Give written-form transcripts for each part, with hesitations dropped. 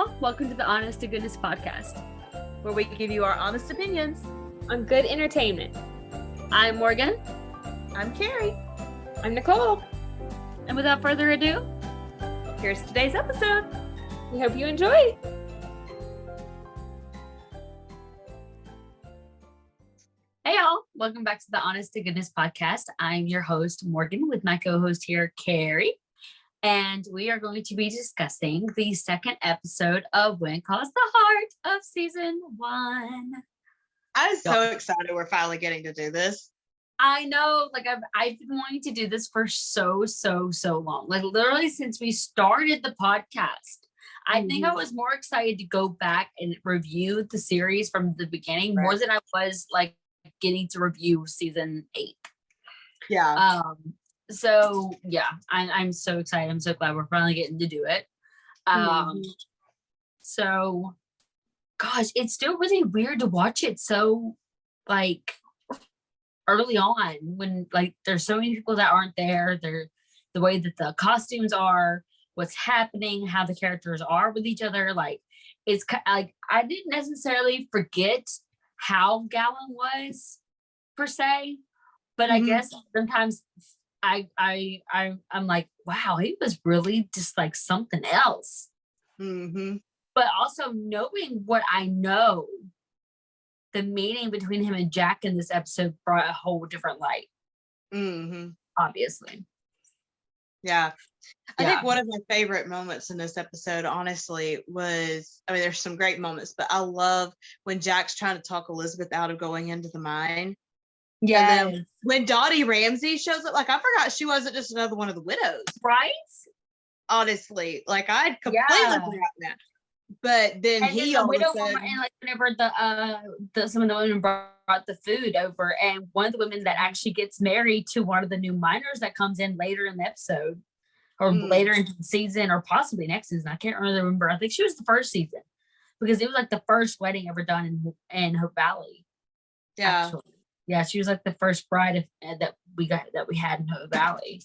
y'all. Welcome to the Honest to Goodness podcast, where we give you our honest opinions on good entertainment. I'm Morgan. I'm Kerri. I'm Nicole. And without further ado, here's today's episode. We hope you enjoy. Hey y'all, welcome back to the Honest to Goodness podcast. I'm your host, Morgan, with my co-host here, Kerri. And we are going to be discussing the second episode of When Calls the Heart of season 1. I'm so excited we're finally getting to do this. I know, like I've been wanting to do this for so long. Like literally since we started the podcast. I think I was more excited to go back and review the series from the beginning more than I was like getting to review season 8. Yeah. So yeah, I'm so excited. I'm so glad we're finally getting to do it. So gosh, it's still really weird to watch it so like early on when like there's so many people that aren't there. They're the way that the costumes are, what's happening, how the characters are with each other. Like it's like I didn't necessarily forget how Gallon was per se, but I guess sometimes I'm like, wow, he was really just like something else. But also knowing what I know, the meeting between him and Jack in this episode brought a whole different light. Obviously. Yeah. I think one of my favorite moments in this episode, honestly, was, I mean, there's some great moments, but I love when Jack's trying to talk Elizabeth out of going into the mine. Yeah. And then when Dottie Ramsey shows up, like I forgot she wasn't just another one of the widows. Right? Honestly, like I'd completely forgotten that. But then and he then all the widow of a sudden, and like whenever some of the women brought the food over, and one of the women that actually gets married to one of the new miners that comes in later in the episode, or later in the season, or possibly next season. I can't really remember. I think she was the first season because it was like the first wedding ever done in Hope Valley. Yeah. Actually. Yeah, she was like the first bride that we had in Hope Valley.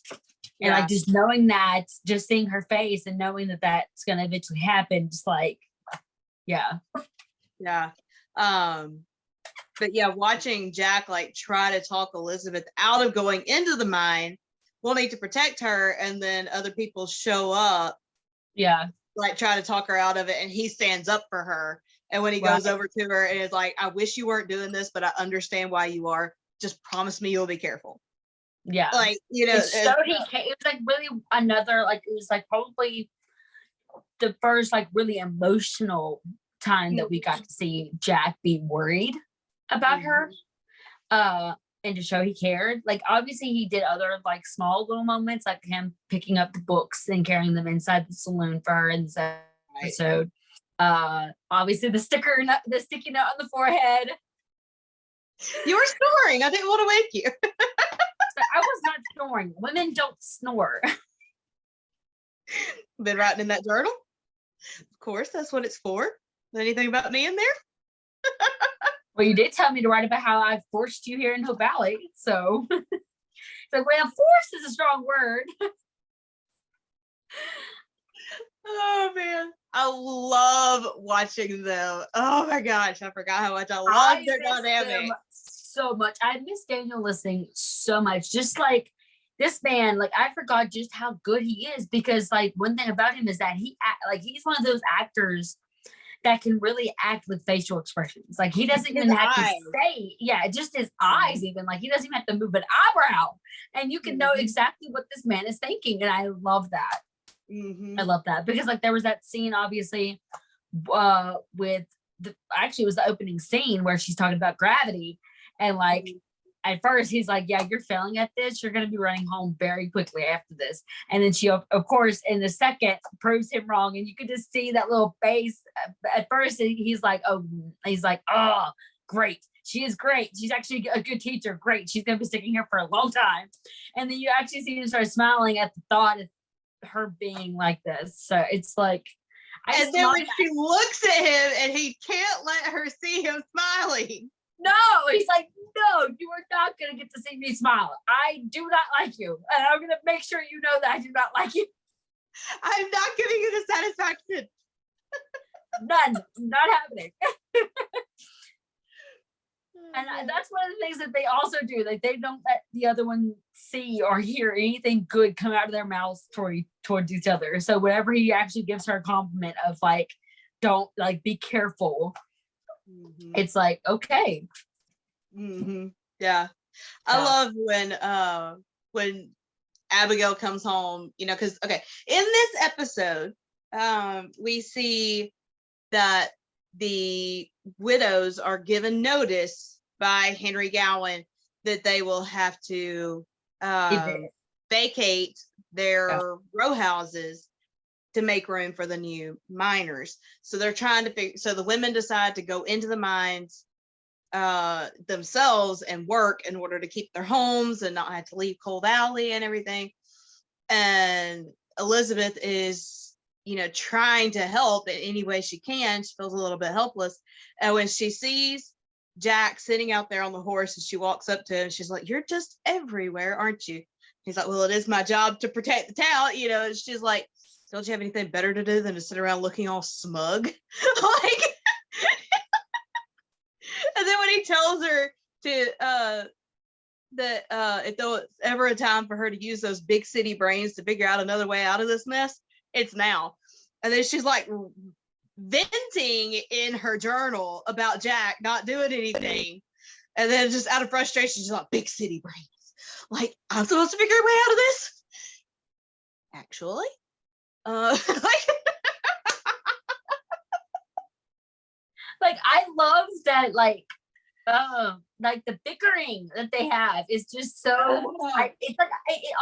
And like just knowing that, just seeing her face and knowing that that's going to eventually happen, just like, yeah. But yeah, watching Jack like try to talk Elizabeth out of going into the mine, wanting to protect her, and then other people show up. Yeah. Like try to talk her out of it, and he stands up for her. And when he goes over to her and is like, I wish you weren't doing this, but I understand why you are. Just promise me you'll be careful. Yeah. Like, you know, it was like really another, like, it was like probably the first like really emotional time that we got to see Jack be worried about her. And to show he cared. Like obviously he did other like small little moments, like him picking up the books and carrying them inside the saloon for her in this episode. Obviously the sticky note on the forehead. You were snoring. I didn't want to wake you. I was not snoring. Women don't snore. Been writing in that journal? Of course, that's what it's for. Anything about me in there? Well, you did tell me to write about how I forced you here in Hope Valley. So it's like, well, force is a strong word. Oh man, I love watching them. Oh my gosh, I forgot how much I love their dynamic so much. I miss Daniel listening so much. Just like this man, like I forgot just how good he is, because like one thing about him is that he's one of those actors that can really act with facial expressions. Like he doesn't even have to say, just his eyes even. Like he doesn't even have to move an eyebrow. And you can know exactly what this man is thinking. And I love that. I love that. Because like there was that scene, obviously, with it was the opening scene where she's talking about gravity. And like at first he's like, yeah, you're failing at this. You're going to be running home very quickly after this. And then she, of course, in the second proves him wrong. And you could just see that little face. At first he's like, oh, great. She is great. She's actually a good teacher. Great. She's going to be sticking here for a long time. And then you actually see him start smiling at the thought of her being like this. So it's like, and then when she looks at him and he can't let her see him smiling. No, he's like, no, you are not going to get to see me smile. I do not like you. And I'm going to make sure you know that I do not like you. I'm not giving you the satisfaction. None. Not happening. And that's one of the things that they also do. Like they don't let the other one see or hear anything good come out of their mouths towards each other. So whenever he actually gives her a compliment of like, don't like, be careful. It's like, okay. Yeah. I love when Abigail comes home, you know, because okay, in this episode, we see that the widows are given notice by Henry Gowan that they will have to vacate their row houses to make room for the new miners. So they're trying to figure, so the women decide to go into the mines themselves and work in order to keep their homes and not have to leave Cold Alley and everything. And Elizabeth is, you know, trying to help in any way she can. She feels a little bit helpless. And when she sees Jack sitting out there on the horse and she walks up to him, she's like, "You're just everywhere, aren't you?" He's like, "Well, it is my job to protect the town," you know. And she's like, "Don't you have anything better to do than to sit around looking all smug?" Like, and then when he tells her to that if there was ever a time for her to use those big city brains to figure out another way out of this mess, it's now. And then she's like venting in her journal about Jack not doing anything, and then just out of frustration she's like, "Big city brains, like I'm supposed to figure a way out of this, actually." Like I love that, like the bickering that they have is just so it's like it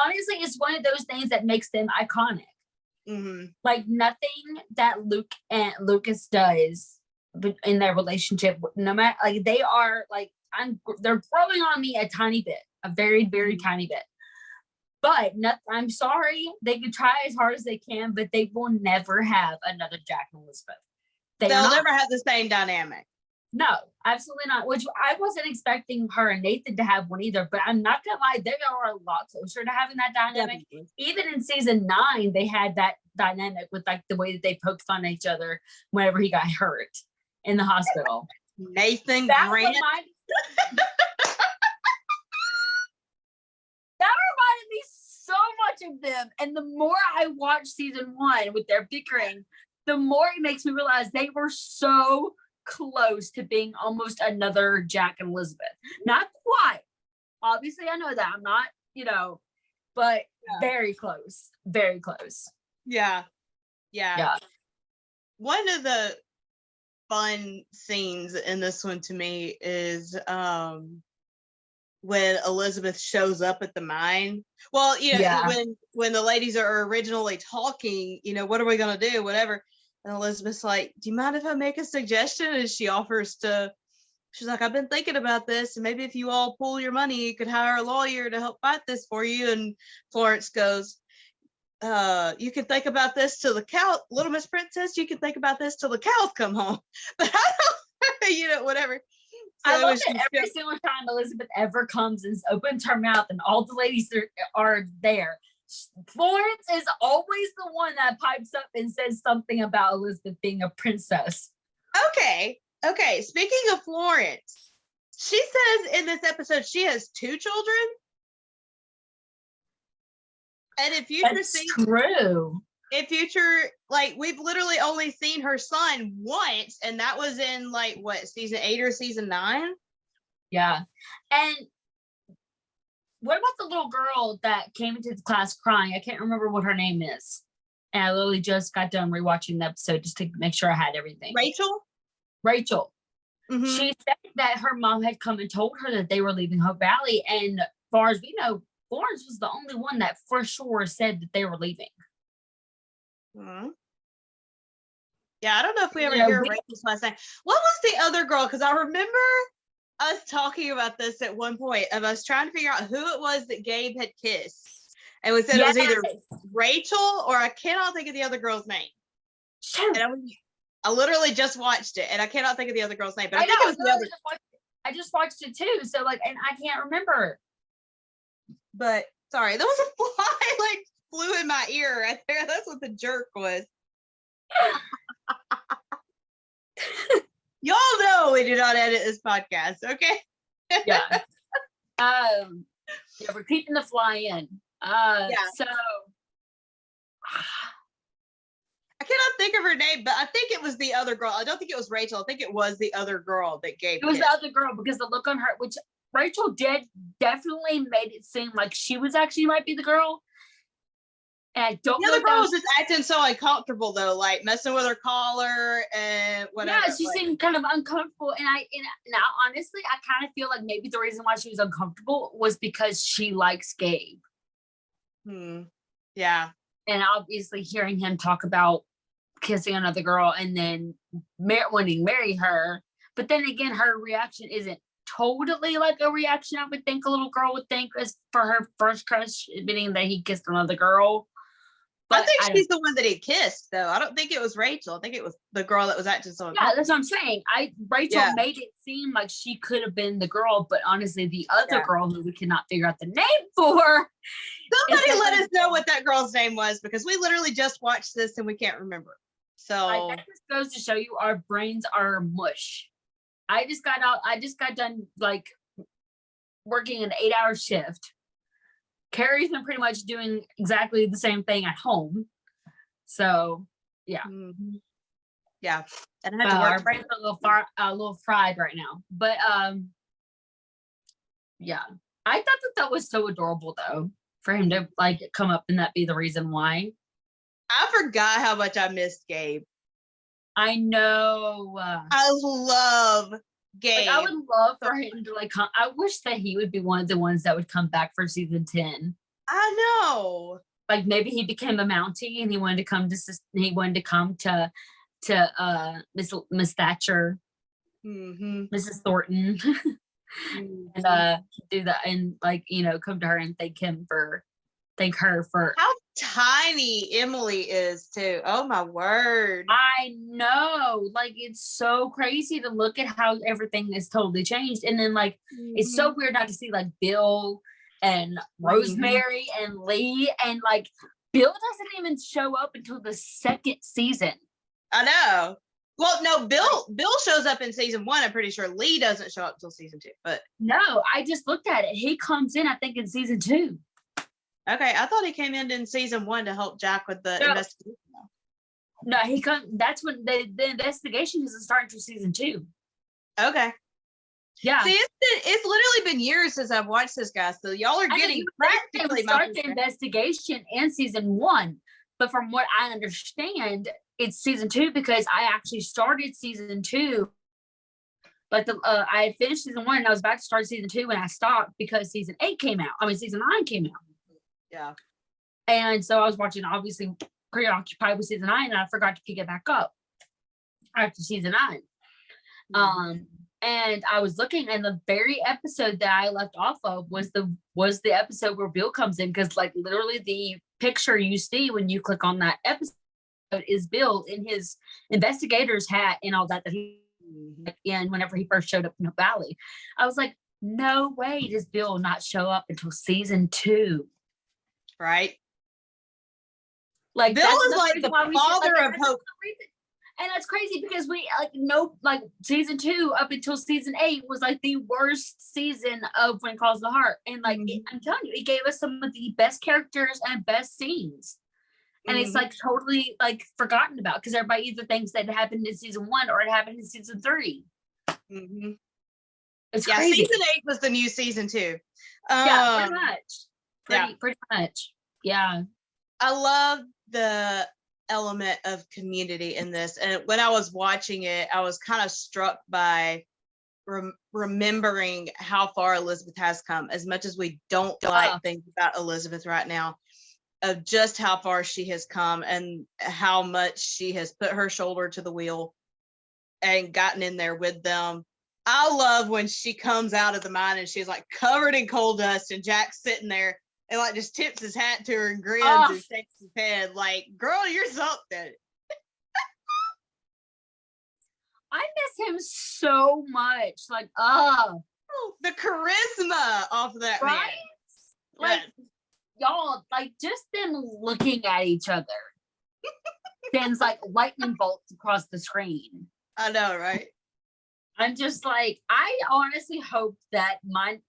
honestly is one of those things that makes them iconic. Like nothing that Luke and Lucas does in their relationship, no matter, like they are like, they're growing on me a tiny bit, a very, very tiny bit. But I'm sorry, they can try as hard as they can, but they will never have another Jack and Elizabeth. They'll never have the same dynamic. No, absolutely not. Which I wasn't expecting her and Nathan to have one either, but I'm not gonna lie, they are a lot closer to having that dynamic. Definitely. Even in season 9, they had that dynamic with like the way that they poked fun at each other whenever he got hurt in the hospital. Nathan Grant. That reminded me so much of them. And the more I watch season 1 with their bickering, the more it makes me realize they were so close to being almost another Jack and Elizabeth. Not quite. Obviously, I know that. I'm not, you know, but very close. Very close. Yeah. One of the fun scenes in this one to me is when Elizabeth shows up at the mine. Well, you know, when the ladies are originally talking, you know, what are we gonna do? Whatever. And Elizabeth's like, "Do you mind if I make a suggestion?" And she offers to, she's like, "I've been thinking about this, and maybe if you all pool your money, you could hire a lawyer to help fight this for you." And Florence goes, "You can think about this till the cow, Little Miss Princess, you can think about this till the cows come home." But I don't, you know, whatever. So I love that every single time Elizabeth ever comes and opens her mouth and all the ladies are there, Florence is always the one that pipes up and says something about Elizabeth being a princess. Okay. Speaking of Florence, she says in this episode she has 2 children. And in future true. Like we've literally only seen her son once, and that was in like what, season 8 or season 9? Yeah. And what about the little girl that came into the class crying? I can't remember what her name is. And I literally just got done rewatching the episode just to make sure I had everything. Rachel. She said that her mom had come and told her that they were leaving Hope Valley. And as far as we know, Florence was the only one that for sure said that they were leaving. Yeah, I don't know if we ever hear Rachel's last name. What was the other girl? Because I remember us talking about this at one point of us trying to figure out who it was that Gabe had kissed. And we said it was either Rachel or I cannot think of the other girl's name. And I literally just watched it and I cannot think of the other girl's name. But I think it was the other. I just watched it too. So like, and I can't remember. But sorry, there was a fly like flew in my ear right there. That's what the jerk was. we do not edit this podcast, okay? Yeah. Yeah, we're keeping the fly in. So I cannot think of her name, but I think it was the other girl. I don't think it was Rachel. I think it was the other girl that gave it was the other girl, because the look on her, which Rachel definitely made it seem like she was actually might be the girl. And I don't know. The other girl was just acting so uncomfortable though, like messing with her collar and whatever. Yeah, she seemed kind of uncomfortable. And now honestly, I kind of feel like maybe the reason why she was uncomfortable was because she likes Gabe. Yeah. And obviously hearing him talk about kissing another girl and then wanting to marry her. But then again, her reaction isn't totally like a reaction I would think a little girl would think as for her first crush, admitting that he kissed another girl. But I think she's the one that he kissed, though. I don't think it was Rachel. I think it was the girl that was acting so. Yeah, that's what I'm saying. Rachel made it seem like she could have been the girl, but honestly, the other girl who we cannot figure out the name for. Somebody let us know what that girl's name was, because we literally just watched this and we can't remember. So that just goes to show you our brains are mush. I just got done like working an 8-hour shift. Kerri's been pretty much doing exactly the same thing at home. So yeah. Yeah. And our brains are a little fried right now. But yeah. I thought that was so adorable though, for him to like come up and that be the reason why. I forgot how much I missed Gabe. I know. I love Gabe. Like, I would love for him to like come. I wish that he would be one of the ones that would come back for season 10. I know. Like maybe he became a Mountie and he wanted to come to Miss Thatcher, Mrs. Thornton, and do that and like come to her and thank her for how tiny Emily is too. Oh my word. I know, like it's so crazy to look at how everything is totally changed. And then like it's so weird not to see like Bill and Rosemary and Lee, and like Bill doesn't even show up until the second season. I know. Well, no, Bill shows up in season 1. I'm pretty sure Lee doesn't show up until season 2. But no, I just looked at it. He comes in, I think, in season 2. Okay, I thought he came in season 1 to help Jack with the investigation. No, he comes. That's when the investigation doesn't start until season 2. Okay. Yeah. See, it's literally been years since I've watched this, guy. So y'all are getting practically start the investigation in season 1, but from what I understand, it's season 2 because I actually started season 2. Like I had finished season 1 and I was about to start season 2 and I stopped because season 9 came out. Yeah. And so I was watching, obviously preoccupied with season 9, and I forgot to pick it back up after season 9. And I was looking, and the very episode that I left off of was the episode where Bill comes in, because like literally the picture you see when you click on that episode is Bill in his investigator's hat and all that he in whenever he first showed up in the valley. I was like, no way does Bill not show up until season 2. Right. Like Bill is like the father of hope. And that's crazy because we like season 2 up until season 8 was like the worst season of When It Calls the Heart. And like I'm telling you, it gave us some of the best characters and best scenes. And it's like totally like forgotten about because everybody either thinks that it happened in season 1 or it happened in season 3. It's crazy. Season 8 was the new season 2. Yeah, pretty much. Yeah. I love the element of community in this, and when I was watching it, I was kind of struck by remembering how far Elizabeth has come. As much as we don't like things about Elizabeth right now, of just how far she has come and how much she has put her shoulder to the wheel and gotten in there with them. I love when she comes out of the mine and she's like covered in coal dust and Jack's sitting there and like just tips his hat to her and grins and shakes his head like, girl, you're something. I miss him so much. Like, the charisma off of that man. Like, y'all, like just them looking at each other sends like lightning bolts across the screen. I know, right? I'm just like, I honestly hope that I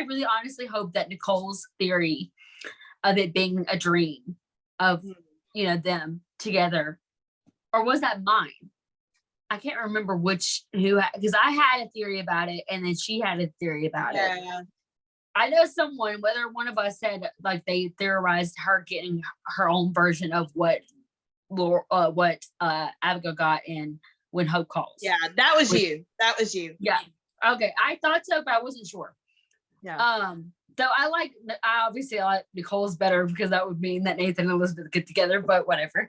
really honestly hope that Nicole's theory of it being a dream of, them together, or was that mine? I can't remember because I had a theory about it and then she had a theory about it. I know someone, whether one of us said like they theorized her getting her own version of what Abigail got in When Hope Calls. Yeah, that was you. That was you. Yeah. Okay. I thought so, but I wasn't sure. Yeah. Though I obviously like Nicole's better because that would mean that Nathan and Elizabeth get together, but whatever.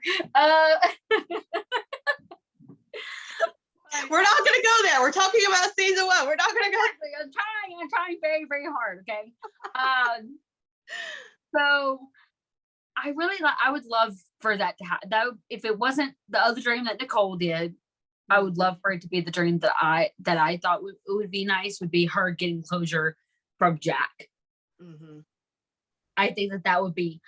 We're not going to go there. We're talking about season 1. We're not going to go. I'm trying very, very hard. Okay. So I would love for that to happen. If it wasn't the other dream that Nicole did, I would love for it to be the dream that I thought would be nice, would be her getting closure from Jack. Mm-hmm. I think that would be,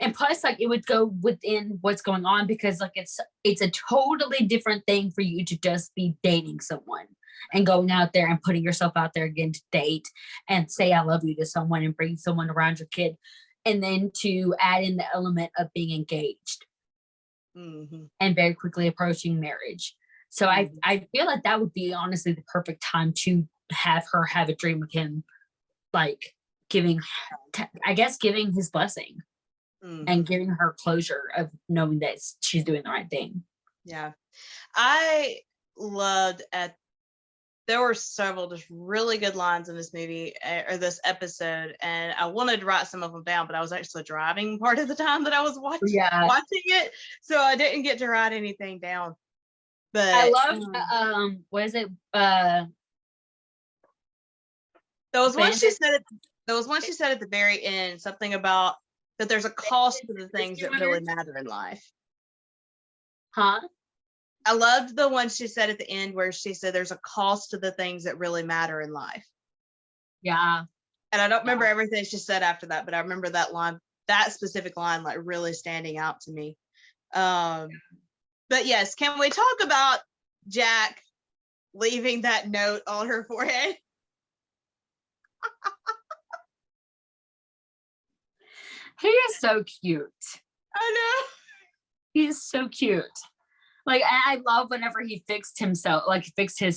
and plus like it would go within what's going on, because like it's a totally different thing for you to just be dating someone and going out there and putting yourself out there again to date and say I love you to someone and bring someone around your kid, and then to add in the element of being engaged and very quickly approaching marriage. So I feel like that would be honestly the perfect time to have her have a dream of him, like giving his blessing and giving her closure of knowing that she's doing the right thing. Yeah. I loved there were several just really good lines in this movie or this episode, and I wanted to write some of them down, but I was actually driving part of the time that I was watching it, so I didn't get to write anything down. But I love what is it? There was one she said at the very end, something about that there's a cost to the things that really matter in life. Huh? I loved the one she said at the end where she said there's a cost to the things that really matter in life. Yeah. And I don't remember everything she said after that, but I remember that line, that specific line, like really standing out to me. But yes, can we talk about Jack leaving that note on her forehead? He is so cute. I know. He's so cute. Like, I love whenever he fixed his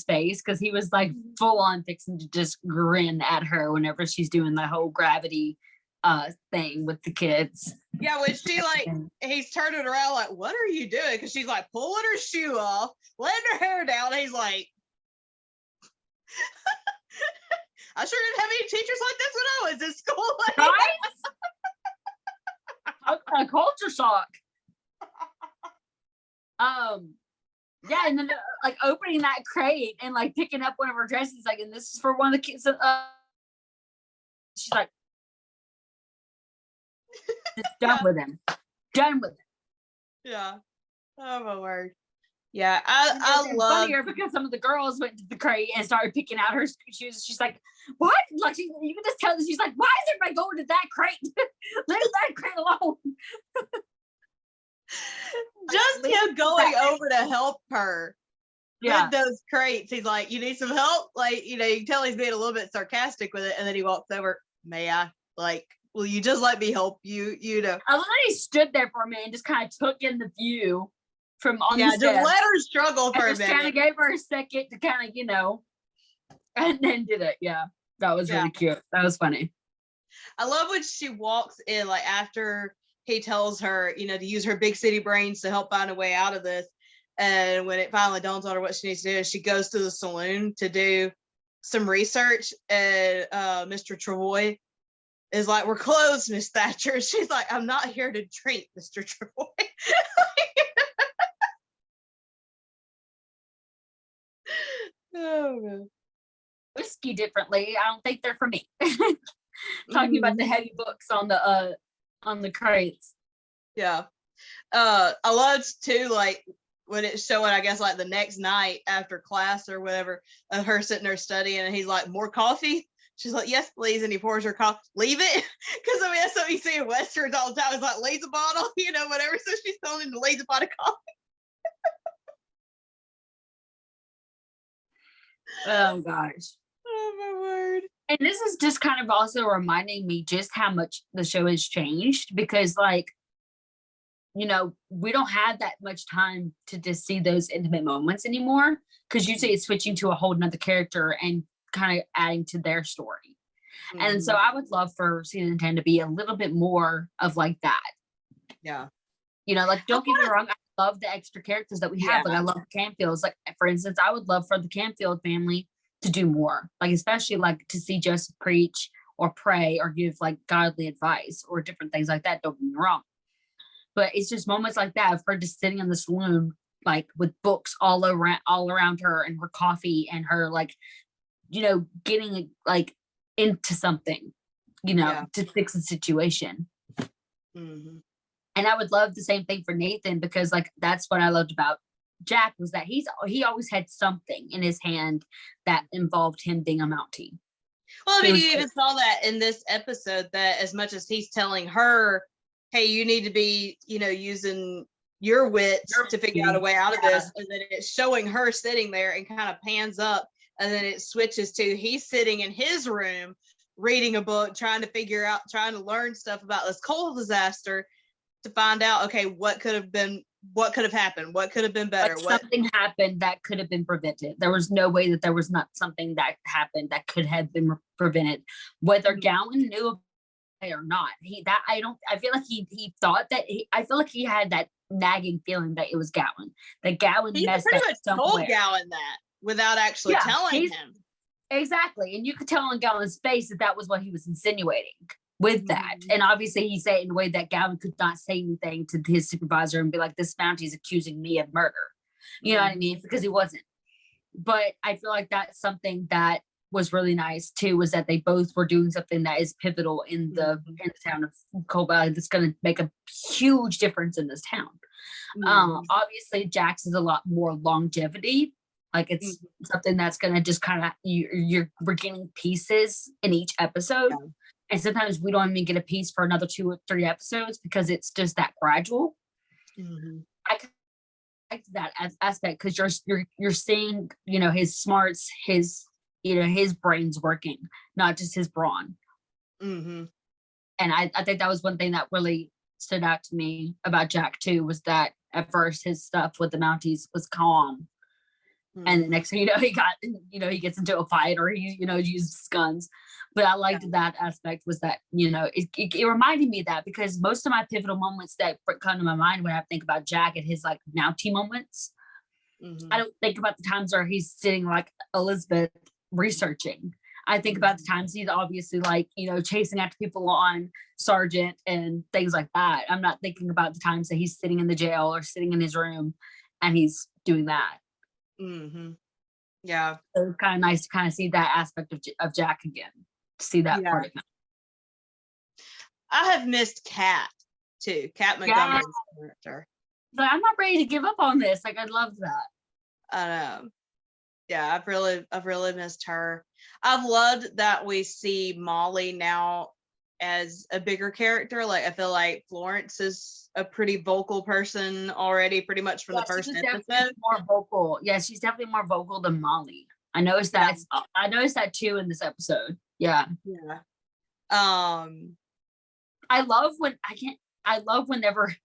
face, because he was like full on fixing to just grin at her whenever she's doing the whole gravity thing with the kids. Yeah, when she he's turning around like, what are you doing? Because she's like pulling her shoe off, letting her hair down. He's like, I sure didn't have any teachers like this when I was in school. Right? A culture shock. Yeah, and then like opening that crate and like picking up one of her dresses, like, and this is for one of the kids. She's like, done with him. Done with him. Yeah. Oh my word. Yeah, I love. Funnier because some of the girls went to the crate and started picking out her shoes. She's like, "What?" Like you can just tell that she's like, "Why is everybody going to that crate? Leave that crate alone." Just him going over to help her with those crates. He's like, "You need some help?" Like, you can tell he's being a little bit sarcastic with it, and then he walks over. May I? Like, will you just let me help you? I love that he stood there for a minute and just kind of took in the view from on the steps. Just let her struggle for a minute. Just kind of gave her a second to kind of, and then did it. Yeah, that was really cute. That was funny. I love when she walks in, like after he tells her, to use her big city brains to help find a way out of this. And when it finally dawns on her what she needs to do, she goes to the saloon to do some research. And Mr. Travoy is like, "We're closed, Miss Thatcher." She's like, "I'm not here to drink, Mr. Travoy." Oh, man. Whiskey differently. I don't think they're for me. Talking about the heavy books on the crates. Yeah. I loved too, like when it's showing, I guess, like the next night after class or whatever, of her sitting there studying, and he's like, "More coffee?" She's like, "Yes, please." And he pours her coffee. "Leave it." Because that's something you see in Westerns all the time. It's like, leave the bottle, whatever. So she's telling him to leave the pot of coffee. Oh gosh. Oh my word. And this is just kind of also reminding me just how much the show has changed because, like, we don't have that much time to just see those intimate moments anymore because usually it's switching to a whole nother character and kind of adding to their story. And so I would love for season 10 to be a little bit more of like that. Yeah. Like, don't get me wrong, I love the extra characters that we have. Like, I love the Canfields. Like, for instance, I would love for the Canfield family to do more. Like, especially like to see Joseph preach or pray or give like godly advice or different things like that. Don't get me wrong. But it's just moments like that of her just sitting in the saloon, like with books all around her and her coffee and her like, getting like into something, to fix the situation. Mm-hmm. And I would love the same thing for Nathan because like that's what I loved about Jack was that he always had something in his hand that involved him being a Mountie. Well, I mean, you even saw that in this episode that as much as he's telling her, hey, you need to be, using your wits to figure out a way out of this. And then it's showing her sitting there and kind of pans up. And then it switches to he's sitting in his room reading a book, trying to learn stuff about this coal disaster to find out, okay, what could have happened? What could have been better? Like something happened that could have been prevented. There was no way that there was not something that happened that could have been prevented. Whether Gowan knew or not, I feel like he thought that I feel like he had that nagging feeling that it was Gowan. That Gowan messed up somewhere. Told Gowan that without actually telling him. Exactly. And you could tell on Gowan's face that was what he was insinuating with that. And obviously he said it in a way that Gowan could not say anything to his supervisor and be like, this Mountie's accusing me of murder. You know what I mean? Because he wasn't. But I feel like that's something that was really nice too, was that they both were doing something that is pivotal in the town of Coal Valley that's going to make a huge difference in this town. Obviously Jax is a lot more longevity. Like it's something that's going to just kind of, we're getting pieces in each episode. Yeah. And sometimes we don't even get a piece for another 2 or 3 episodes because it's just that gradual. I like that aspect because you're seeing, his smarts, his brain's working, not just his brawn. And I think that was one thing that really stood out to me about Jack too, was that at first his stuff with the Mounties was calm. And the next thing you know, he gets into a fight or he, uses guns. But I liked that aspect was that, it reminded me of that because most of my pivotal moments that come to my mind when I think about Jack and his like Mountie moments, I don't think about the times where he's sitting like Elizabeth researching. I think about the times he's obviously like, chasing after people on Sergeant and things like that. I'm not thinking about the times that he's sitting in the jail or sitting in his room and he's doing that. Yeah. So it's kind of nice to kind of see that aspect of Jack again. To see that part of him. I have missed Kat too. Kat Montgomery's character. But I'm not ready to give up on this. Like I love that. I know. Yeah, I've really missed her. I've loved that we see Molly now as a bigger character. Like I feel like Florence is a pretty vocal person already, pretty much from the first episode. More vocal. Yeah, she's definitely more vocal than Molly. I noticed that. Yeah. I noticed that too in this episode. Yeah. Yeah. I love whenever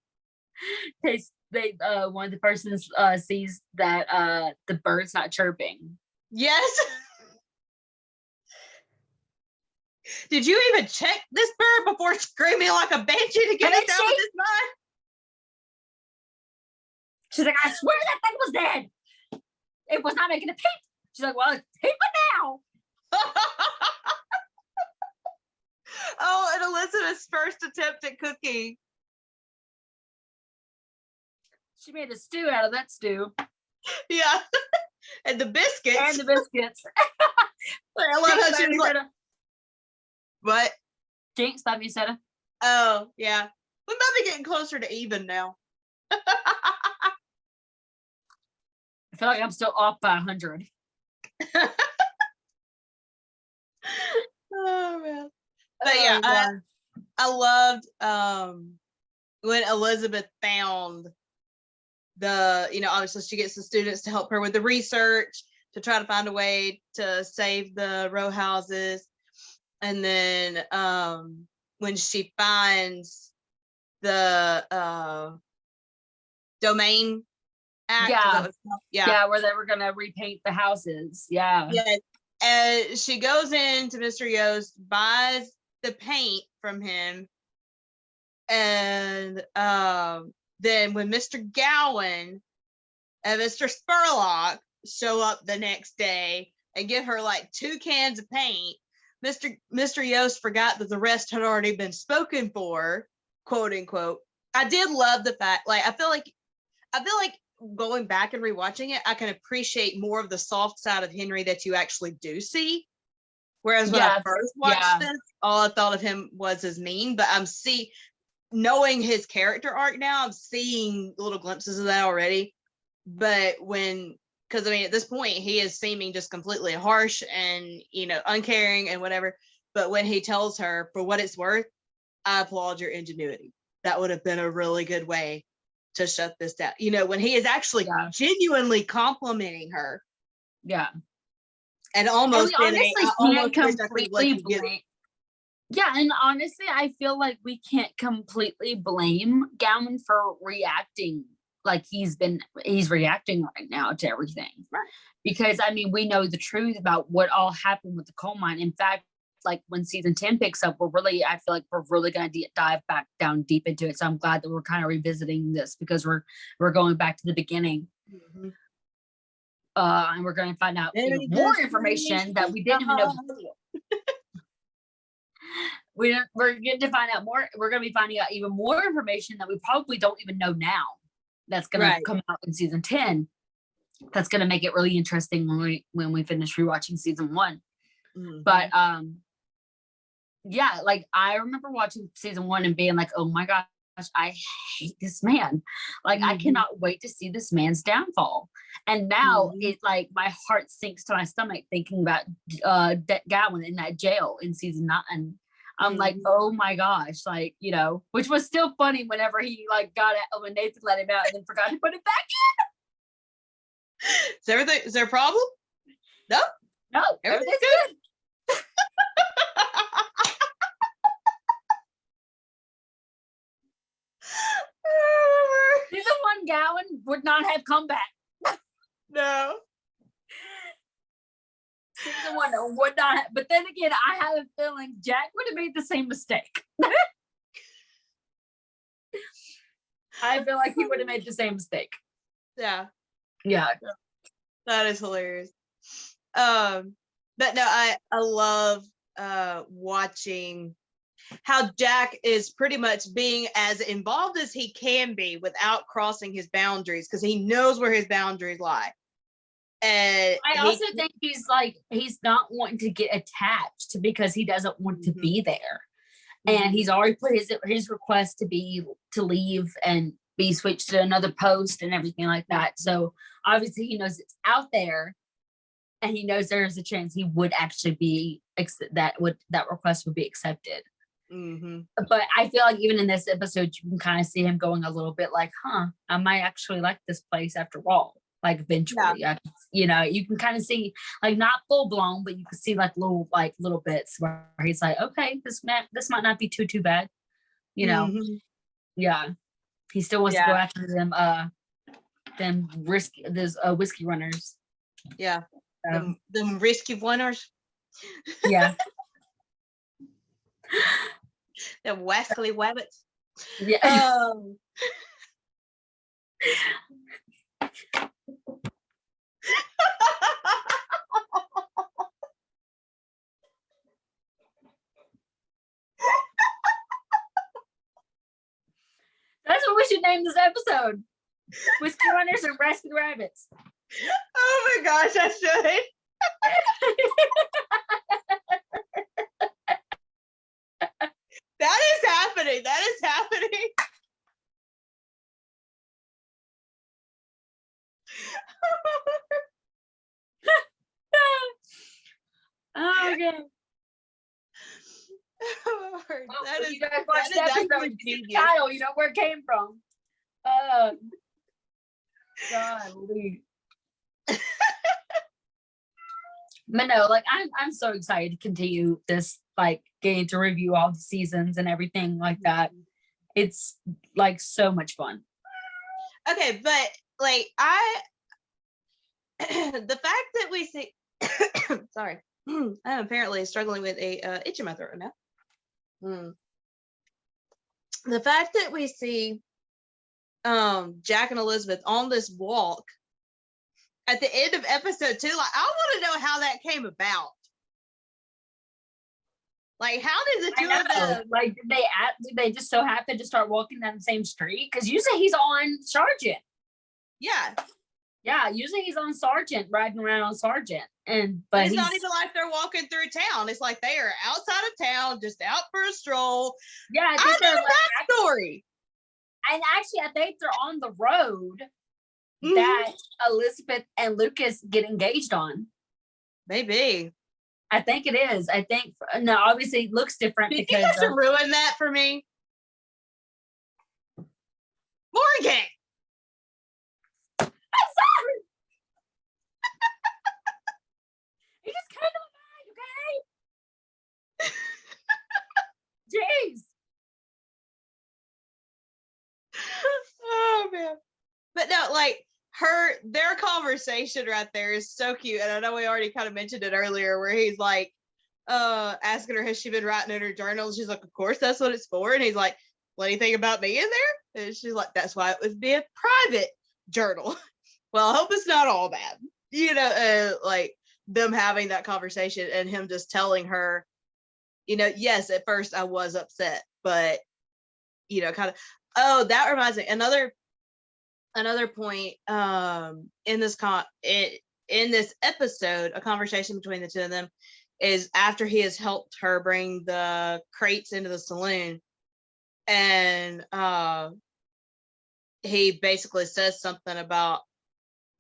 they one of the persons sees that the bird's not chirping. Yes. Did you even check this bird before screaming like a banshee to get it out of this mind? She's like, I swear that thing was dead. It was not making a peep. She's like, well, it's peeping now. Oh, and Elizabeth's first attempt at cooking. She made a stew out of that stew. Yeah. And the biscuits. I love how she was like, what? Jinx, buy me a soda. Oh, yeah. We might be getting closer to even now. I feel like I'm still off by 100. Oh, man. But yeah, I loved when Elizabeth found obviously she gets the students to help her with the research. to try to find a way to save the row houses. And then when she finds the domain act, yeah, where they were gonna repaint the houses. Yeah. And she goes into Mr. Yost, buys the paint from him, and then when Mr. Gowan and Mr. Spurlock show up the next day and give her like 2 cans of paint, Mr. Yost forgot that the rest had already been spoken for, quote unquote. I did love the fact, like, I feel like going back and rewatching it, I can appreciate more of the soft side of Henry that you actually do see. Whereas when I first watched this, all I thought of him was as mean, but knowing his character arc now, I'm seeing little glimpses of that already. But because I mean, at this point, he is seeming just completely harsh and, uncaring and whatever. But when he tells her, for what it's worth, I applaud your ingenuity. That would have been a really good way to shut this down. When he is actually genuinely complimenting her. Yeah. And almost can't completely blame. Yeah, and honestly, I feel like we can't completely blame Gowan for reacting like he's reacting right now to everything. Right. Because I mean, we know the truth about what all happened with the coal mine. In fact, like when season 10 picks up, I feel like we're really going to dive back down deep into it. So I'm glad that we're kind of revisiting this, because we're going back to the beginning. Mm-hmm. And we're going to find out even more information that we didn't even know. We're getting to find out more. We're going to be finding out even more information that we probably don't even know now. That's going to come out in season 10. That's going to make it really interesting when we finish rewatching season 1. Mm-hmm. But yeah, like I remember watching season 1 and being like, oh my gosh, I hate this man. Like, I cannot wait to see this man's downfall. And now it's like my heart sinks to my stomach thinking about Gowan in that jail in season 9. I'm like, oh my gosh, like, which was still funny whenever he like got out when Nathan let him out and then forgot to put it back in. Is there a problem? No, everything's good. Season 1 Gowan would not have come back. No. Season 1 would not have, but then again, I have a feeling Jack would have made the same mistake. I feel like he would have made the same mistake. Yeah. That is hilarious. But no, I love watching how Jack is pretty much being as involved as he can be without crossing his boundaries, because he knows where his boundaries lie. And I also think he's not wanting to get attached because he doesn't want to be there. And he's already put his request to leave and be switched to another post and everything like that. So obviously he knows it's out there, and he knows there's a chance he would actually be that request would be accepted. But I feel like even in this episode, you can kind of see him going a little bit like, I might actually like this place after all. Like eventually, you can kind of see, like, not full blown, but you can see like little bits where he's like, okay, this might not be too bad, Yeah, he still wants to go after them whiskey runners. Yeah, them risky Wunners. Yeah. The Waskally Wabbits. Yeah. That's what we should name this episode. Whiskey Runners and Rescue Rabbits. Oh my gosh, I should. That is happening. Oh, okay. That is, you guys watch that episode, you see the title, you know where it came from. Golly. But no, like I'm so excited to continue this, like getting to review all the seasons and everything like that. It's like so much fun. Okay, but like the fact that we see sorry, I'm apparently struggling with a itch in my throat now. The fact that we see Jack and Elizabeth on this walk at the end of episode 2, like I want to know how that came about. Like, how did the two of them, like, did they just so happen to start walking down the same street? Because usually he's on Sergeant. Yeah, usually he's on Sergeant, riding around on Sergeant. But it's not even like they're walking through town. It's like they are outside of town, just out for a stroll. Yeah, I think they're that story. And actually, I think they're on the road that Elizabeth and Lucas get engaged on. Maybe. I think it is. I think, no, obviously it looks different. Did you have to ruin that for me? Morgan! I'm sorry! He just came to my mind, okay? Jeez. Oh, man. But no, like, their conversation right there is so cute. And I know we already kind of mentioned it earlier, where he's like asking her, has she been writing in her journal? She's like, of course, that's what it's for. And he's like, well, anything about me in there? And she's like, that's why it would be a private journal. Well, I hope it's not all bad. You know, like them having that conversation and him just telling her, you know, yes, at first I was upset, but, you know, kind of, oh, that reminds me, another point in this episode, a conversation between the two of them is after he has helped her bring the crates into the saloon, and he basically says something about,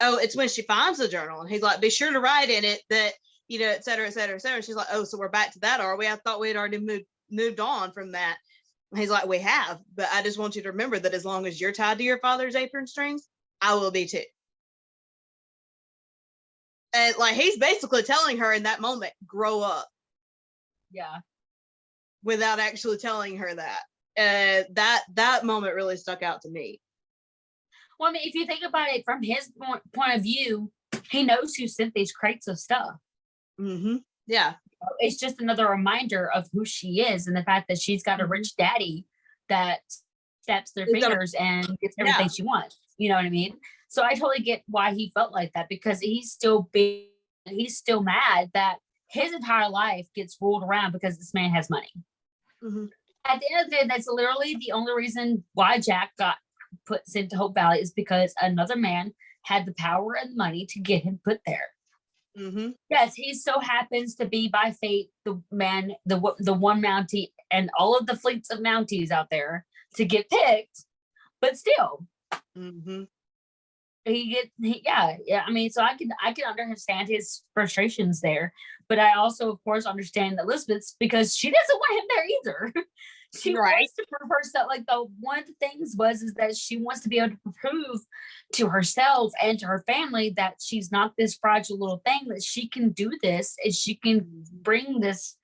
oh, it's when she finds the journal, and he's like, be sure to write in it that, you know, et cetera, et cetera, et cetera. She's like, oh, so we're back to that, are we? I thought we had already moved on from that. He's like, we have, but I just want you to remember that as long as you're tied to your father's apron strings, I will be too. And like, he's basically telling her in that moment, grow up. Yeah. Without actually telling her that. That moment really stuck out to me. Well, I mean, if you think about it from his point of view, he knows who sent these crates of stuff. Mm-hmm. Yeah. It's just another reminder of who she is and the fact that she's got a rich daddy that snaps their fingers and gets everything she wants. You know what I mean? So I totally get why he felt like that, because he's still mad that his entire life gets ruled around because this man has money. Mm-hmm. At the end of the day, that's literally the only reason why Jack got put sent to Hope Valley, is because another man had the power and money to get him put there. Mm-hmm. Yes, he so happens to be by fate the man, the one Mountie and all of the fleets of Mounties out there to get picked, but still, yeah. I mean, so I can understand his frustrations there, but I also, of course, understand Elizabeth's, because she doesn't want him there either. She wants to prove herself. Like, the one of the things is that she wants to be able to prove to herself and to her family that she's not this fragile little thing, that she can do this, and she can bring this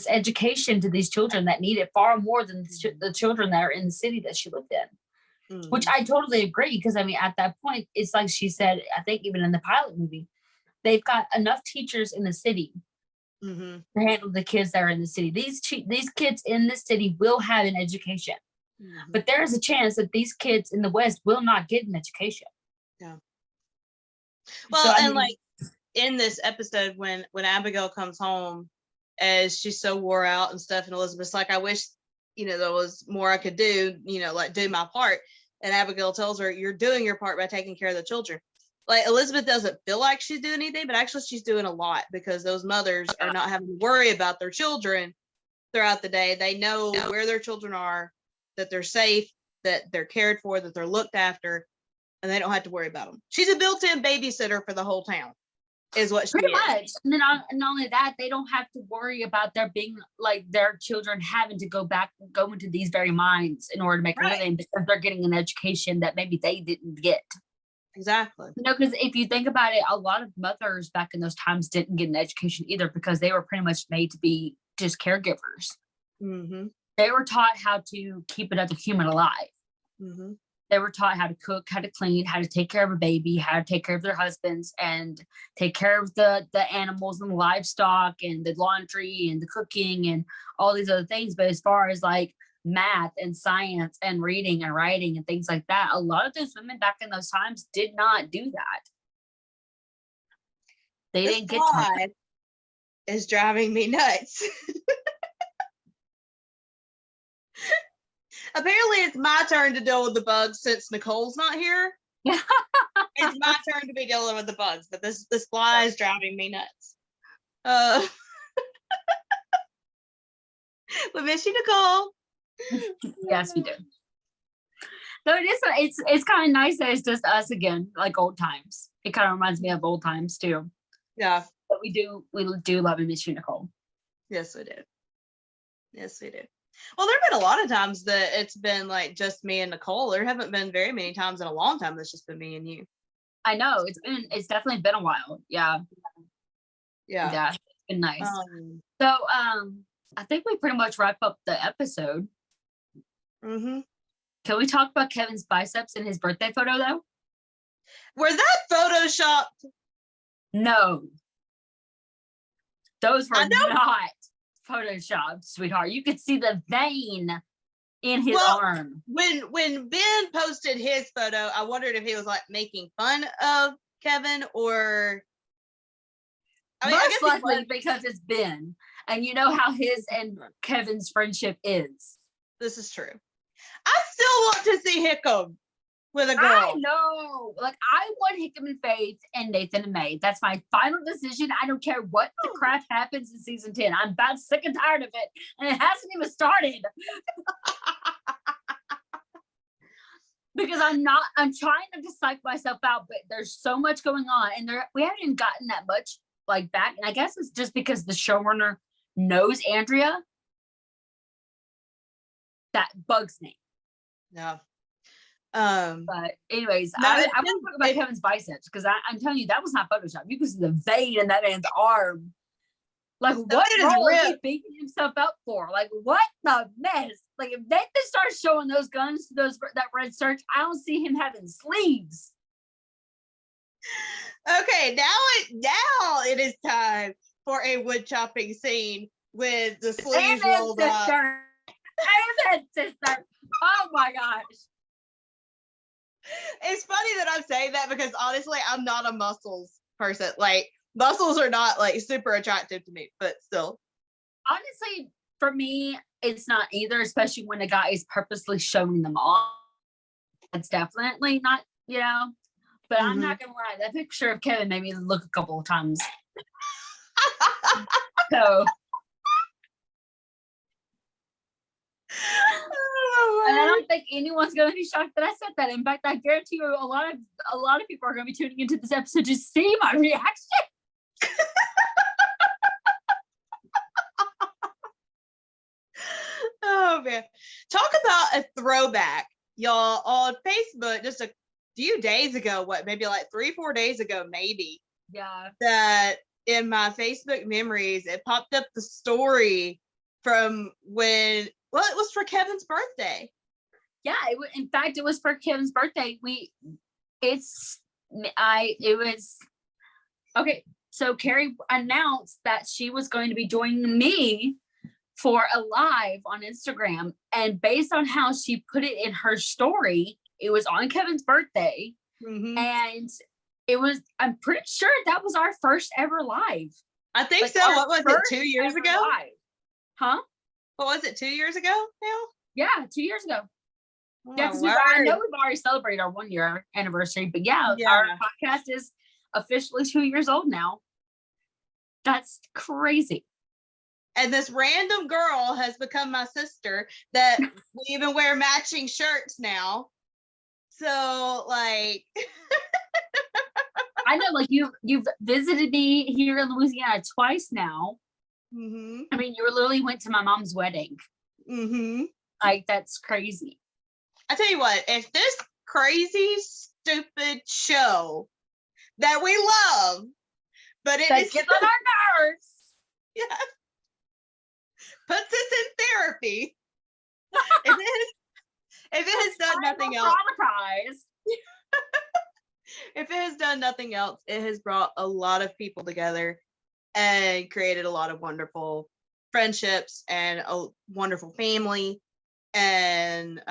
education to these children that need it far more than the children that are in the city that she lived in. Which I totally agree, because I mean, at that point, it's like she said, I think even in the pilot movie, they've got enough teachers in the city to handle the kids that are in the city. These kids in the city will have an education, but there is a chance that these kids in the West will not get an education. Yeah. Well, so, like in this episode, when Abigail comes home, as she's so wore out and stuff, and Elizabeth's like, I wish, you know, there was more I could do, you know, like do my part. And Abigail tells her, you're doing your part by taking care of the children. Like, Elizabeth doesn't feel like she's doing anything, but actually she's doing a lot, because those mothers are not having to worry about their children throughout the day. They know where their children are, that they're safe, that they're cared for, that they're looked after, and they don't have to worry about them. She's a built-in babysitter for the whole town, is what she pretty much. And then not only that, they don't have to worry about their children having to go into these very mines in order to make a living, because they're getting an education that maybe they didn't get. Exactly. Because if you think about it, a lot of mothers back in those times didn't get an education either because they were pretty much made to be just caregivers. Mm-hmm. They were taught how to keep another human alive. Mm-hmm. They were taught how to cook, how to clean, how to take care of a baby, how to take care of their husbands, and take care of the animals and the livestock and the laundry and the cooking and all these other things. But as far as like math and science and reading and writing and things like that, a lot of those women back in those times did not do that. They This didn't get fly is driving me nuts. Apparently, it's my turn to deal with the bugs since Nicole's not here. It's my turn to be dealing with the bugs, but this fly is driving me nuts. We miss you, Nicole. Yes, we do. So it's kind of nice that it's just us again, like old times. It kind of reminds me of old times too. Yeah. But we do love and miss you, Nicole. Yes, we do. Yes, we do. Well, there have been a lot of times that it's been like just me and Nicole. There haven't been very many times in a long time that's just been me and you. I know it's definitely been a while. Yeah. Yeah. It's been nice. So I think we pretty much wrap up the episode. Mm-hmm. Can we talk about Kevin's biceps in his birthday photo though? Were that photoshopped? No. Those were not photoshopped, sweetheart. You could see the vein in his arm. When Ben posted his photo, I wondered if he was like making fun of Kevin or Most likely because it's Ben. And you know how his and Kevin's friendship is. This is true. I still want to see Hickam with a girl. I know. Like, I want Hickam and Faith and Nathan and May. That's my final decision. I don't care what the crap happens in season 10. I'm about sick and tired of it. And it hasn't even started. Because I'm trying to psych myself out, but there's so much going on. And we haven't even gotten that much like back. And I guess it's just because the showrunner knows Andrea. That bugs me. Yeah. But anyways, I want to talk about Kevin's biceps because I'm telling you that was not Photoshop. You can see the vein in that man's arm. Like, what role is he beating himself up for? Like, what the mess? Like, if they start showing those guns to that red search, I don't see him having sleeves. Okay, now it is time for a wood chopping scene with the sleeves rolled up. Amen, sister. Oh my gosh. It's funny that I'm saying that because honestly, I'm not a muscles person. Like, muscles are not like super attractive to me, but still. Honestly, for me, it's not either, especially when a guy is purposely showing them off. It's definitely not, but I'm not gonna lie, that picture of Kevin made me look a couple of times. So and I don't think anyone's going to be shocked that I said that. In fact, I guarantee you a lot of people are going to be tuning into this episode to see my reaction. Oh man. Talk about a throwback, y'all, on Facebook just a few days ago, maybe like 3-4 days ago, maybe. Yeah. That in my Facebook memories, it popped up the story from when, well, it was for Kevin's birthday. Yeah, in fact, it was for Kevin's birthday. Okay. So Kerri announced that she was going to be joining me for a live on Instagram. And based on how she put it in her story, it was on Kevin's birthday. Mm-hmm. And I'm pretty sure that was our first ever live. I think so. What was it, 2 years ago? Live. Huh? What was it, 2 years ago now? Yeah, 2 years ago. Oh, yeah, because I know we've already celebrated our 1 year anniversary, but yeah, our podcast is officially 2 years old now. That's crazy. And this random girl has become my sister that we even wear matching shirts now. So like I know, like you've visited me here in Louisiana twice now. Mm-hmm. I mean, you literally went to my mom's wedding. Mm-hmm. Like, that's crazy. I tell you what, if this crazy stupid show that we love, but it is gets on our nerves. Yes. Puts us in therapy. if it has done nothing else, if it has done nothing else, it has brought a lot of people together and created a lot of wonderful friendships and a wonderful family. And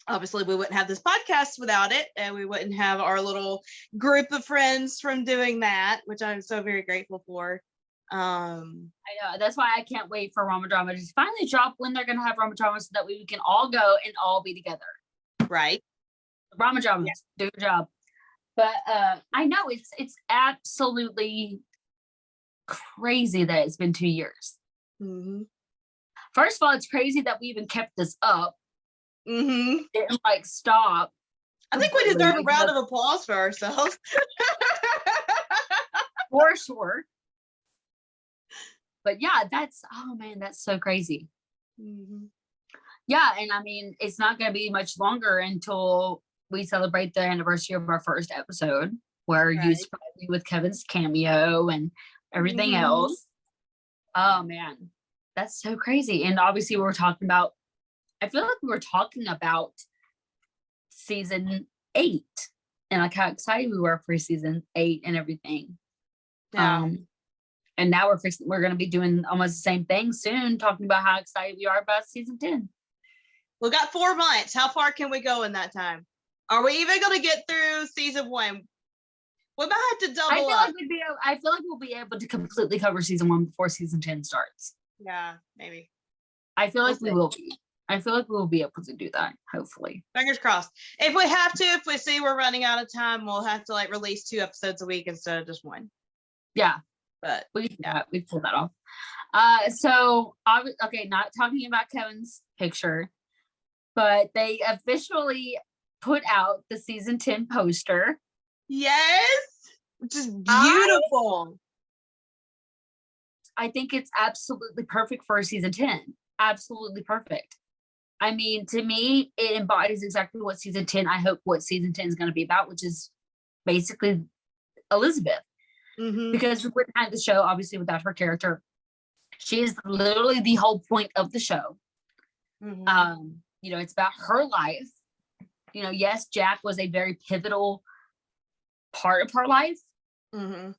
obviously we wouldn't have this podcast without it, and we wouldn't have our little group of friends from doing that, which I'm so very grateful for. I know, that's why I can't wait for Rama Drama to finally drop when they're gonna have Rama Drama, so that we can all go and all be together. Right. Rama Drama, do your job. But I know it's absolutely crazy that it's been 2 years. Mm-hmm. First of all, it's crazy that we even kept this up. Mm-hmm. Didn't like stop. I think we deserve a round of applause for ourselves. For sure. But yeah, that's so crazy. Mm-hmm. Yeah, and I mean, it's not going to be much longer until we celebrate the anniversary of our first episode, where you surprised me with Kevin's cameo and everything else. Oh man, that's so crazy. And obviously I feel like we were talking about season 8 and like how excited we were for season 8 and everything. Yeah. And now we're going to be doing almost the same thing soon, talking about how excited we are about season 10. We got 4 months. How far can we go in that time? Are we even going to get through season 1? We might have to double up. I feel like we'll be able to completely cover season 1 before season 10 starts. Yeah, maybe. I feel like we will be. I feel like we'll be able to do that, hopefully. Fingers crossed. If we have to, if we see we're running out of time, we'll have to like release 2 episodes a week instead of just 1. Yeah. But we pulled that off. So okay, not talking about Kevin's picture, but they officially put out the season 10 poster. Yes, which is beautiful. I think it's absolutely perfect for season 10. Absolutely perfect. I mean, to me, it embodies exactly what season 10, I hope what season 10 is going to be about, which is basically Elizabeth. Mm-hmm. Because we wouldn't have the show, obviously, without her character. She is literally the whole point of the show. Mm-hmm. It's about her life. Yes, Jack was a very pivotal part of her life. Mm-hmm.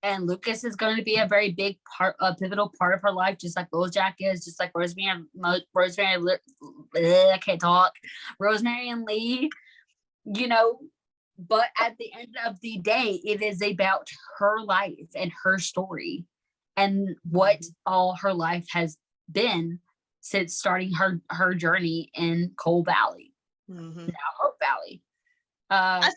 And Lucas is going to be a very big part, a pivotal part of her life, just like Little Jack is, just like Rosemary, I can't talk. Rosemary and Lee, but at the end of the day, it is about her life and her story and what all her life has been since starting her journey in Coal Valley, now Hope Valley. I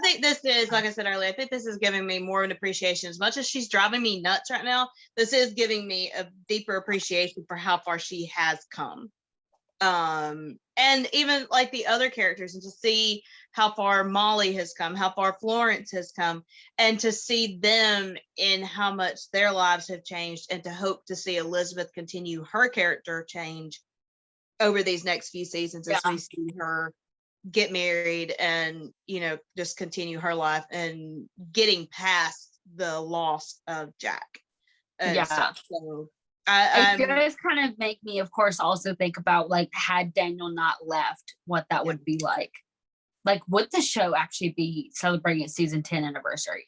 think this is, like I said earlier, I think this is giving me more of an appreciation. As much as she's driving me nuts right now, this is giving me a deeper appreciation for how far she has come. And even like the other characters, and to see how far Molly has come, how far Florence has come, and to see them in how much their lives have changed, and to hope to see Elizabeth continue her character change over these next few seasons as we see her get married and just continue her life and getting past the loss of Jack and stuff. So it does kind of make me, of course, also think about like, had Daniel not left, what that would be like would the show actually be celebrating its season 10 anniversary?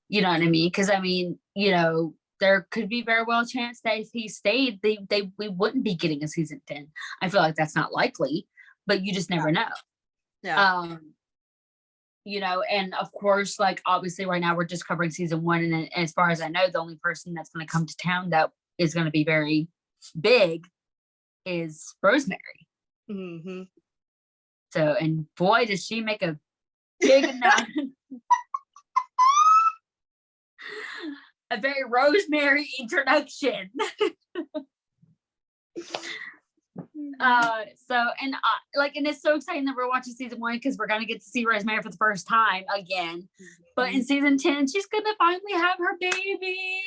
You know what I mean? Because I mean, there could be very well a chance that if he stayed, we wouldn't be getting a season 10. I feel like that's not likely, but you just never know. And of course, like obviously right now we're just covering season 1, and as far as I know, the only person that's going to come to town that is going to be very big is Rosemary. Mm-hmm. So, and boy, does she make a big enough a very Rosemary introduction. And it's so exciting that we're watching season 1 because we're gonna get to see Rosemary for the first time again. But in season 10, she's gonna finally have her baby.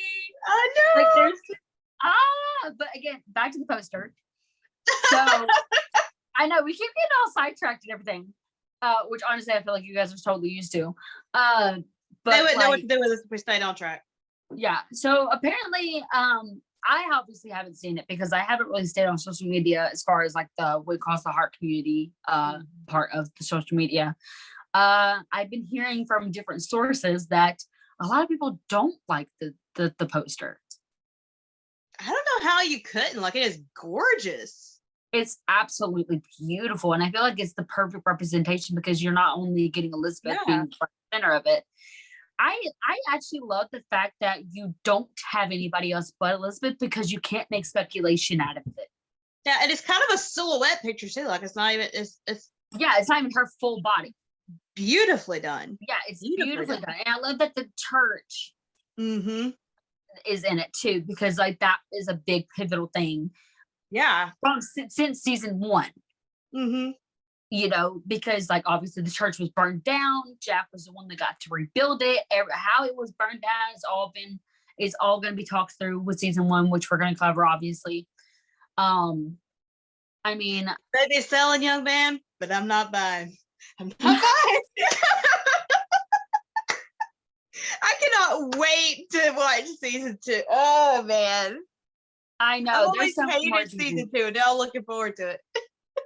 I know. But again, back to the poster. So I know we keep getting all sidetracked and everything. which honestly I feel like you guys are totally used to. But they wouldn't know what to do with us if we stayed on track. Yeah. So apparently, I obviously haven't seen it because I haven't really stayed on social media as far as like the We Cross the Heart community part of the social media. I've been hearing from different sources that a lot of people don't like the poster. I don't know how you couldn't. Like, it is gorgeous. It's absolutely beautiful, and I feel like it's the perfect representation because you're not only getting Elizabeth being the center of it. I actually love the fact that you don't have anybody else but Elizabeth because you can't make speculation out of it. Yeah, and it's kind of a silhouette picture too. Like, it's not even it's not even her full body. Beautifully done. Yeah, it's beautifully done. And I love that the church is in it too, because like that is a big pivotal thing. Yeah. Since season 1. You know, because like obviously the church was burned down. Jack was the one that got to rebuild it. How it was burned down is all going to be talked through with season 1, which we're going to cover obviously. I mean, maybe selling, young man, but I'm not buying. I'm not buying. I cannot wait to watch season 2. Oh man, I know. I always hated season 2, and now I'm looking forward to it.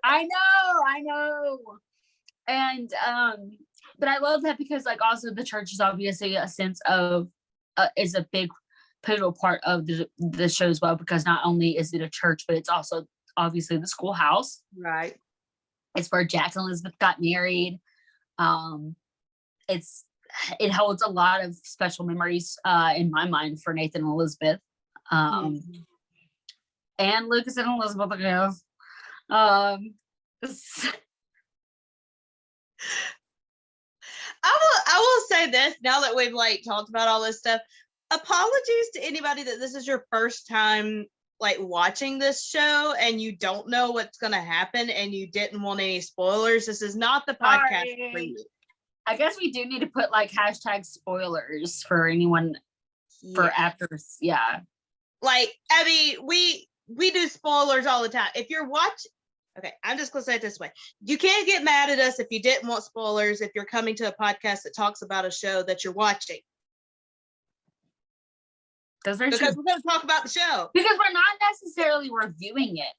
I know. And but I love that because like also the church is obviously a sense of is a big pivotal part of the show as well, because not only is it a church, but it's also obviously the schoolhouse. Right. It's where Jack and Elizabeth got married. It holds a lot of special memories in my mind for Nathan and Elizabeth. And Lucas and Elizabeth, I guess. I will say this, now that we've like talked about all this stuff, apologies to anybody that this is your first time like watching this show and you don't know what's going to happen and you didn't want any spoilers. This is not the podcast for you. I guess we do need to put like hashtag spoilers for anyone for after. Yeah. Like, I mean, we do spoilers all the time. If you're watching, okay, I'm just going to say it this way. You can't get mad at us if you didn't want spoilers if you're coming to a podcast that talks about a show that you're watching. Because we're going to talk about the show. Because we're not necessarily reviewing it.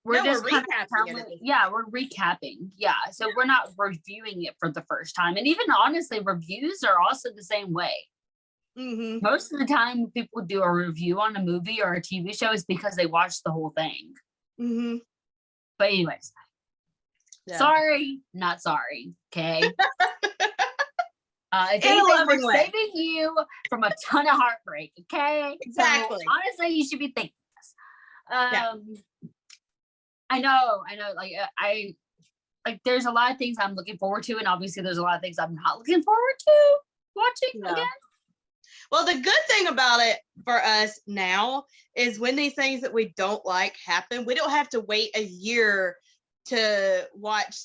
We're recapping it. Yeah, we're recapping. Yeah, so we're not reviewing it for the first time. And even honestly, reviews are also the same way. Most of the time when people do a review on a movie or a TV show is because they watched the whole thing. But anyways, sorry, not sorry. Okay. If anything, we're saving you from a ton of heartbreak. Okay. Exactly. So, honestly, you should be thinking this. I know. Like there's a lot of things I'm looking forward to, and obviously there's a lot of things I'm not looking forward to watching again. Well, the good thing about it for us now is when these things that we don't like happen, we don't have to wait a year to watch.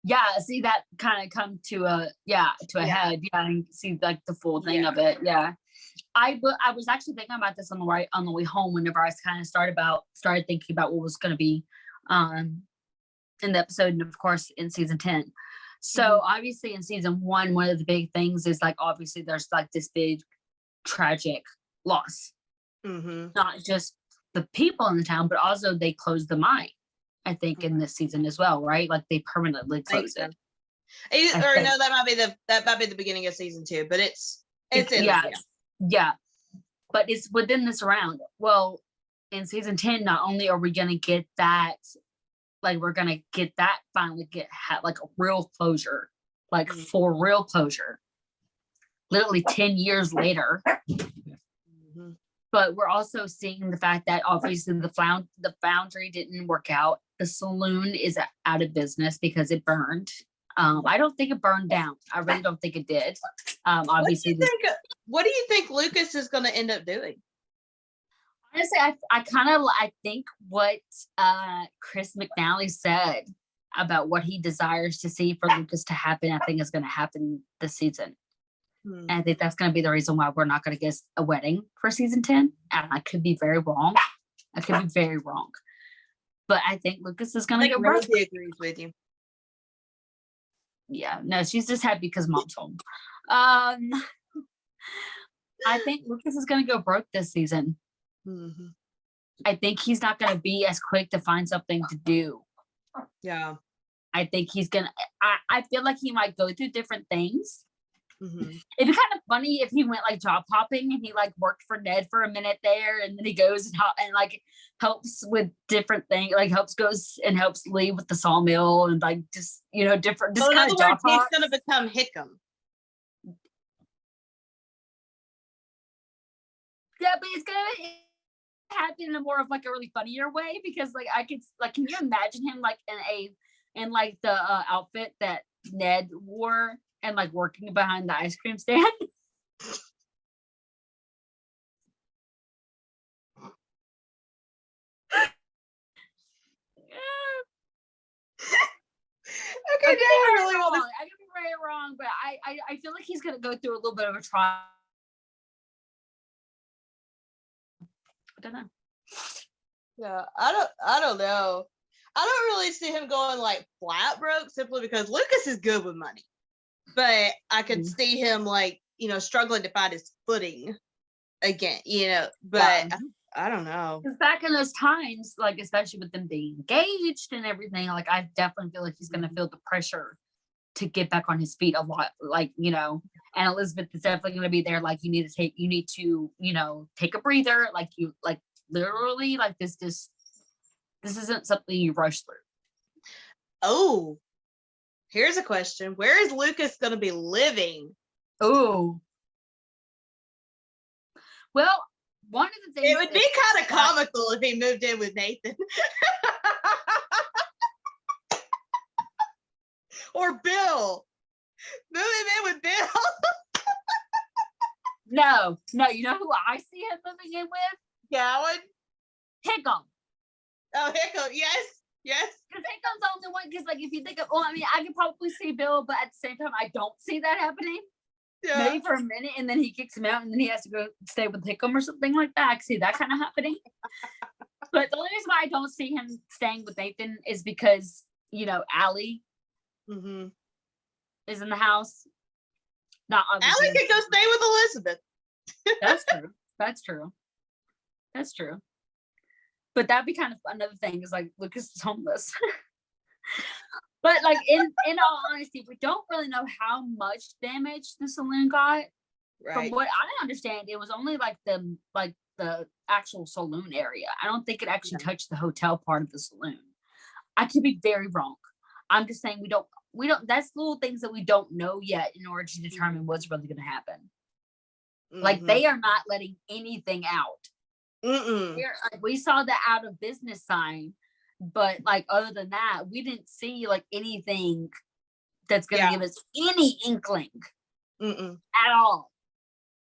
Yeah, see that kind of come to a head. Yeah, and see like the full thing of it. Yeah, I was actually thinking about this on the way home whenever I kind of started thinking about what was going to be in the episode, and of course in season 10. So obviously in season 1, one of the big things is like obviously there's like this big tragic loss, not just the people in the town, but also they closed the mine. I think in this season as well, right? Like they permanently closed it. No, that might be the beginning of season 2, but it's in yeah. But it's within this round. Well, in season 10, not only are we gonna get that, like we're gonna get that finally like a real closure, like for real closure. Literally 10 years later. But we're also seeing the fact that obviously the foundry didn't work out. The saloon is out of business because it burned. I don't think it burned down. I really don't think it did. Obviously, what do you think Lucas is going to end up doing? Honestly, I think what Chris McNally said about what he desires to see for Lucas to happen, I think is going to happen this season. And I think that's going to be the reason why we're not going to get a wedding for season 10. And I could be very wrong. But I think Lucas is going to get Rosie agrees with you. Yeah, no, she's just happy because mom's home. I think Lucas is going to go broke this season. Mm-hmm. I think he's not going to be as quick to find something to do. Yeah. I think he's going to, I feel like he might go through different things. Mm-hmm. It'd be kind of funny if he went like job hopping and he like worked for Ned for a minute there, and then he goes and like helps with different things, like helps Lee with the sawmill and like just, you know, different, just kind of job hops. He's going to become Hickam. Yeah, but it's gonna happen in a more of like a really funnier way, because like I could like, can you imagine him like in like the outfit that Ned wore and like working behind the ice cream stand? Okay, I really want to. I could be very wrong, but I feel like he's gonna go through a little bit of a trial. I don't know. Yeah, I don't know. I don't really see him going like flat broke, simply because Lucas is good with money. But I could see him like, you know, struggling to find his footing again, you know, but I don't know. Because back in those times, like especially with them being engaged and everything, like I definitely feel like he's gonna feel the pressure to get back on his feet a lot, like, you know. And Elizabeth is definitely going to be there, like, you need to, you know, take a breather, like you, like literally, like this isn't something you rush through. Oh, here's a question: where is Lucas going to be living? Oh, well, one of the things, it would be kind of comical if he moved in with Nathan. Or Bill. Moving in with Bill. No, you know who I see him moving in with? Gowan. Hickam. Oh, Hickam, yes. Because Hickam's the only one, because like if you think of, well, I mean, I could probably see Bill, but at the same time, I don't see that happening. Yeah. Maybe for a minute, and then he kicks him out, and then he has to go stay with Hickam or something like that. I can see that kind of happening. But the only reason why I don't see him staying with Nathan is because, you know, Allie is in the house. Not obviously. Allie could go stay with Elizabeth. That's true. But that'd be kind of another thing, is like Lucas is homeless. But like in all honesty, we don't really know how much damage the saloon got. Right. From what I understand, it was only like the actual saloon area. I don't think it actually touched the hotel part of the saloon. I could be very wrong. I'm just saying we don't, that's little things that we don't know yet in order to determine what's really going to happen. Like they are not letting anything out. We saw the out of business sign, but like other than that, we didn't see like anything that's going to give us any inkling at all.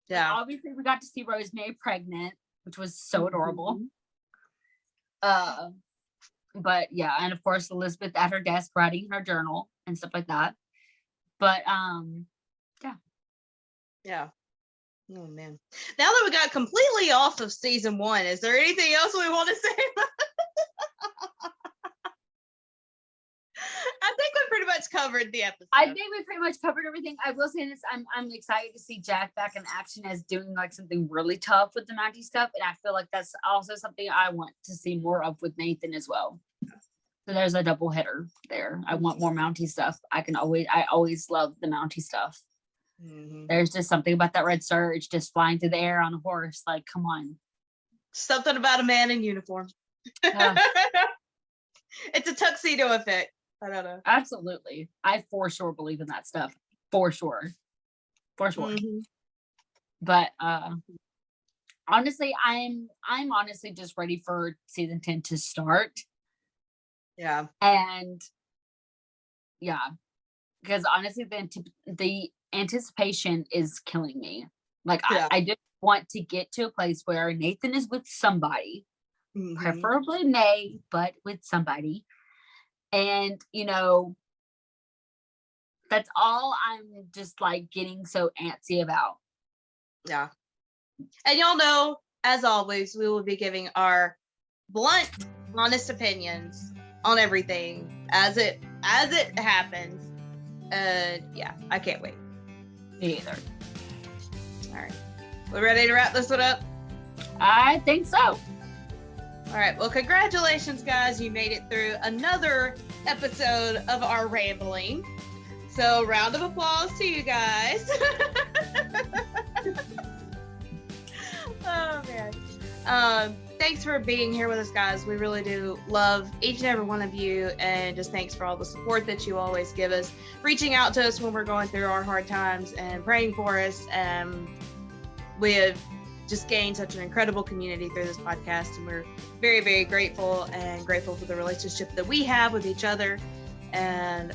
Yeah. Like, obviously, we got to see Rosemary pregnant, which was so adorable. But yeah, and of course Elizabeth at her desk writing her journal and stuff like that. But yeah. Oh man. Now that we got completely off of season 1, is there anything else we want to say? I think we pretty much covered the episode. I think we pretty much covered everything. I will say this: I'm excited to see Jack back in action as doing like something really tough with the Mountie stuff, and I feel like that's also something I want to see more of with Nathan as well. So there's a double header there. I want more Mountie stuff. I always love the Mountie stuff. There's just something about that red surge just flying through the air on a horse. Like, come on. Something about a man in uniform. It's a tuxedo effect. I don't know. Absolutely. I for sure believe in that stuff. For sure. But honestly, I'm honestly just ready for season 10 to start. Yeah. And yeah. Because honestly, the anticipation is killing me. Like I just want to get to a place where Nathan is with somebody, preferably May, but with somebody. And, you know, that's all I'm just like getting so antsy about. Yeah. And y'all know, as always, we will be giving our blunt, honest opinions on everything as it happens. Yeah, I can't wait. Me either. All right. We ready to wrap this one up? I think so. All right. Well, congratulations, guys. You made it through another episode of our rambling. So, round of applause to you guys. Oh, man. Thanks for being here with us, guys. We really do love each and every one of you, and just thanks for all the support that you always give us, reaching out to us when we're going through our hard times and praying for us. We have just gained such an incredible community through this podcast, and we're very, very grateful for the relationship that we have with each other. And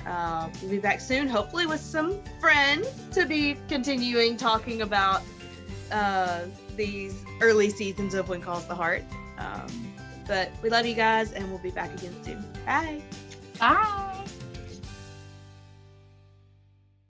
we'll be back soon, hopefully with some friends to be continuing talking about these early seasons of When Calls the Heart. But we love you guys, and we'll be back again soon. Bye. Bye.